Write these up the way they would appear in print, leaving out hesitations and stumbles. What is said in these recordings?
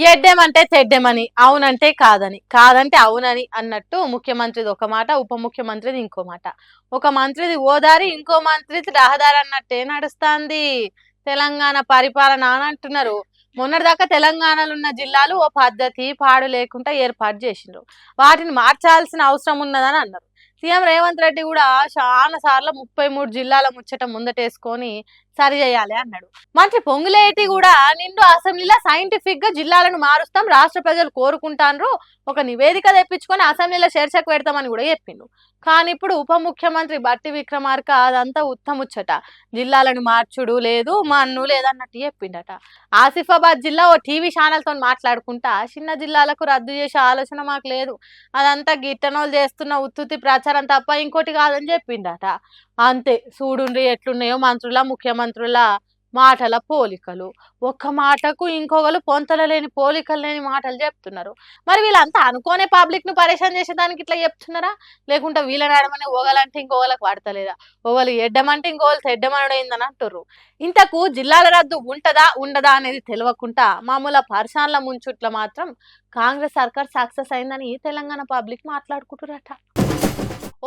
ఎడ్డెమంటే తెడ్డెమని, అవునంటే కాదని, కాదంటే అవునని అన్నట్టు ముఖ్యమంత్రిది ఒక మాట, ఉప ముఖ్యమంత్రిది ఇంకో మాట. ఒక మంత్రిది ఓదారి, ఇంకో మంత్రిది రహదారి అన్నట్టే నడుస్తాంది తెలంగాణ పరిపాలన అని అంటున్నారు. మొన్నటిదాకా తెలంగాణలో ఉన్న జిల్లాలు ఓ పద్ధతి పాడు లేకుండా ఏర్పాటు చేసిండ్రు. వాటిని మార్చాల్సిన అవసరం ఉన్నదని అన్నారు. సీఎం రేవంత్ రెడ్డి కూడా చాలా సార్లు 33 జిల్లాల ముచ్చట ముందటేసుకొని సరి చేయాలి అన్నాడు. మంత్రి పొంగులేటి కూడా నిండు అసెంబ్లీలో సైంటిఫిక్ గా జిల్లాలను మారుస్తాం, రాష్ట్ర ప్రజలు కోరుకుంటారు, ఒక నివేదిక తెప్పించుకొని అసెంబ్లీలో చర్చకు పెడతామని కూడా చెప్పిండు. కానీ ఇప్పుడు ఉప ముఖ్యమంత్రి బట్టి విక్రమార్క అదంతా ఉత్తముచ్చట, జిల్లాలను మార్చుడు లేదు మన్ను లేదన్నట్టు చెప్పిండట. ఆసిఫాబాద్ జిల్లా ఓ టీవీ ఛానల్ తో మాట్లాడుకుంటా చిన్న జిల్లాలకు రద్దు చేసే ఆలోచన మాకు లేదు, అదంతా గిట్టనోళ్ళు చేస్తున్న ఉత్తుత్తి ప్రచారం తప్ప ఇంకోటి కాదని చెప్పిండట. అంతే చూడుండ్రి ఎట్లున్నాయో మంత్రుల ముఖ్యమంత్రుల మాటల పోలికలు. ఒక్క మాటకు ఇంకొకరు పొంతల లేని పోలికలు లేని మాటలు చెప్తున్నారు. మరి వీళ్ళంతా అనుకోనే పబ్లిక్ ను పరేషాన్ చేసేదానికి ఇట్లా చెప్తున్నారా, లేకుంటే వీళ్ళని ఆడమని ఓగలంటే ఇంకోగలకు పడతలేదా, ఓగలు ఎడ్డమంటే ఇంకోగలు తెడ్డమనడైందని అంటుర్రు. ఇంతకు జిల్లాల రద్దు ఉంటదా ఉండదా అనేది తెలియకుండా మామూలు పర్సాన్ల ముంచుట్ల మాత్రం కాంగ్రెస్ సర్కార్ సక్సెస్ అయిందని తెలంగాణ పబ్లిక్ మాట్లాడుకుంటురట.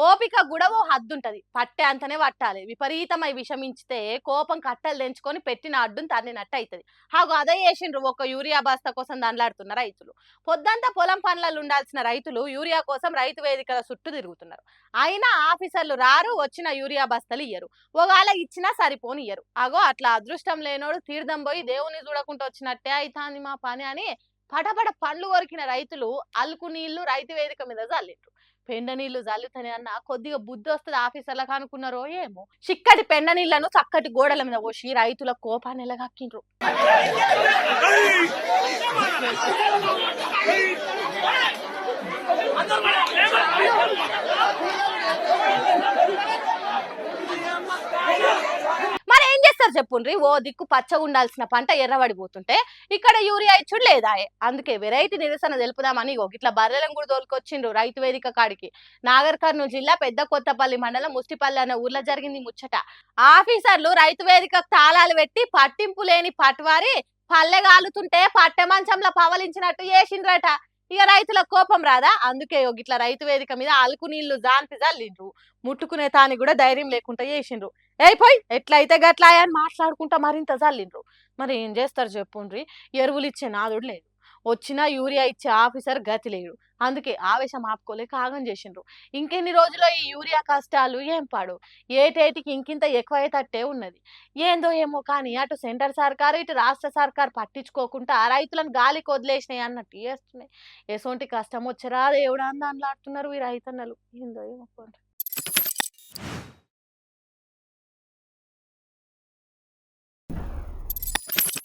ఓపిక కూడా ఓ హద్దుంటది, పట్టే అంతనే పట్టాలి. విపరీతమై విషమించితే కోపం కట్టలు తెంచుకొని పెట్టిన అడ్డుని తన్నినట్టు అవుతుంది. హాగు అదే చేసిండ్రు ఒక యూరియా బస్తా కోసం దండలాడుతున్న రైతులు. పొద్దంతా పొలం పనులలో ఉండాల్సిన రైతులు యూరియా కోసం రైతు వేదికల చుట్టూ తిరుగుతున్నారు. అయినా ఆఫీసర్లు రారు, వచ్చిన యూరియా బస్తాలు ఇయ్యరు, ఒకవేళ ఇచ్చినా సరిపోని ఇయ్యరు. అగో అట్లా అదృష్టం లేనోడు తీర్థం పోయి దేవుని చూడకుండా వచ్చినట్టే అయితాంది మా పని అని పటపట పండ్లు కొరికిన రైతులు అల్కు నీళ్లు రైతు వేదిక మీద చల్లిండ్రు. పెండ నీళ్లు చల్లుతానే అన్న కొద్దిగా బుద్ధి వస్తుంది ఆఫీసర్లకు అనుకున్నారో ఏమో, చిక్కటి పెండ నీళ్లను చక్కటి గోడల మీద పోసి రైతుల కోపాన్ని ఎలగక్కిండ్రు. మరి ఏం చేస్తారు చెప్పుండ్రి, ఓ దిక్కు పచ్చగా ఉండాల్సిన పంట ఎర్రబడిపోతుంటే ఇక్కడ యూరియా ఇచ్చుడు లేదా. అందుకే వెరైటీ నిరసన తెలుపుదామని ఇట్లా బర్రెలను కూడా తోలుకొచ్చిండ్రు రైతు వేదిక కాడికి. నాగర్ కర్నూలు జిల్లా పెద్ద కొత్తపల్లి మండలం ముస్టిపల్లి అనే ఊర్లో జరిగింది ముచ్చట. ఆఫీసర్లు రైతు వేదిక తాళాలు పెట్టి పట్టింపు లేని పట్వారి పల్లె గాలుతుంటే పట్టె మంచంలో పవలించినట్టు చేసిండ్రట. ఇక రైతుల కోపం రాదా, అందుకే ఇట్లా రైతు వేదిక మీద అలుకు నీళ్లు జాన్పి జల్లిండ్రు. ముట్టుకునే తాని కూడా ధైర్యం లేకుండా చేసిండ్రు. పోయి ఎట్లయితే గట్లా అని మాట్లాడుకుంటా మరింత జల్లిండ్రు. మరి ఏం చేస్తారు చెప్పుండ్రి, ఎరువులు ఇచ్చే నాదుడు లేదు, వచ్చిన యూరియా ఇచ్చే ఆఫీసర్ గతి లేడు. అందుకే ఆవేశం ఆపుకోలేక ఆగం చేసిండ్రు. ఇంకెన్ని రోజుల్లో ఈ యూరియా కష్టాలు ఏం పాడు, ఏటేటికి ఇంకింత ఎక్కువయ్యేటట్టే ఉన్నది. ఏందో ఏమో కానీ అటు సెంటర్ సర్కారు ఇటు రాష్ట్ర సర్కారు పట్టించుకోకుండా రైతులను గాలికి వదిలేసినాయి అన్నట్టు చేస్తున్నాయి. ఎసొంటి కష్టం వచ్చరా దేవుడా అని దాంట్లో ఈ రైతన్నలు. ఏందో ఏమో.